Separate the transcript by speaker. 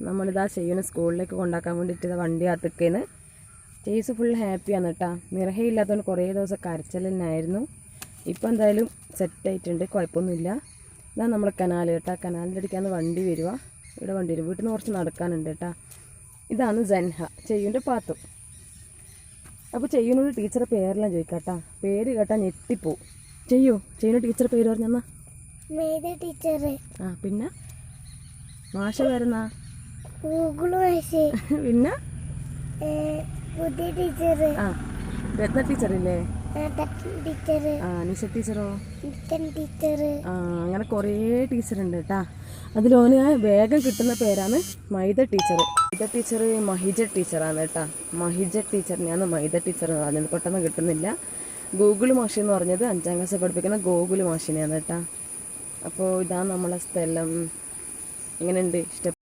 Speaker 1: നമ്മളിതാ ചെയ്യുന്ന സ്കൂളിലേക്ക് കൊണ്ടാക്കാൻ വേണ്ടിയിട്ട് വണ്ടി കാത്തിക്കുന്നു. ചേച്ചി ഫുൾ ഹാപ്പിയാണ് കേട്ടോ. നിറഹയില്ലാത്തതുകൊണ്ട് കുറേ ദിവസം കരച്ചിൽ തന്നെയായിരുന്നു. ഇപ്പം എന്തായാലും സെറ്റായിട്ടുണ്ട്, കുഴപ്പമൊന്നുമില്ല. ഇതാ നമ്മൾ കനാൽ കേട്ടോ. കനാലിൻ്റെ അടിക്കാന്ന് വണ്ടി വരിക. ഇവിടെ വണ്ടി വരും. വീട്ടിൽ നിന്ന് കുറച്ച് നടക്കാനുണ്ട് കേട്ടോ. ഇതാണ് ജൻഹ, ചെയ്യുൻ്റെ പാത്തു. അപ്പോൾ ചെയ്യുന്നൊരു ടീച്ചറെ പേരെല്ലാം ചോദിക്കാം കേട്ടോ. പേര് കേട്ടാൽ ഞെട്ടിപ്പോവും. ചെയ്യുന്ന ടീച്ചറെ പേര് പറഞ്ഞെന്നാ?
Speaker 2: ടീച്ചർ.
Speaker 1: ആ പിന്നെ മാഷ പേരെന്നാ? പിന്നെ
Speaker 2: ടീച്ചർ.
Speaker 1: ആ രത്ന ടീച്ചറില്ലേ?
Speaker 2: ആ
Speaker 1: നിഷ ടീച്ചറോ?
Speaker 2: ടീച്ചർ.
Speaker 1: ആ അങ്ങനെ കുറേ ടീച്ചറുണ്ട് കേട്ടാ. അതിലോന് വേഗം കിട്ടുന്ന പേരാണ് മൈദ ടീച്ചർ. മൈദ ടീച്ചർ മഹിജ ടീച്ചറാണ് കേട്ടാ. മഹിജ ടീച്ചറിനെയാണ് മൈദ ടീച്ചർ എന്ന് പറഞ്ഞത്. പെട്ടെന്ന് കിട്ടുന്നില്ല. ഗൂഗിൾ മാഷി എന്ന് പറഞ്ഞത് 5ാം ക്ലാസ് പഠിപ്പിക്കുന്ന ഗൂഗിൾ മാഷിനെയാണ് കേട്ടാ. അപ്പോൾ ഇതാണ് നമ്മളെ സ്ഥലം. എങ്ങനെയുണ്ട്? ഇഷ്ടം?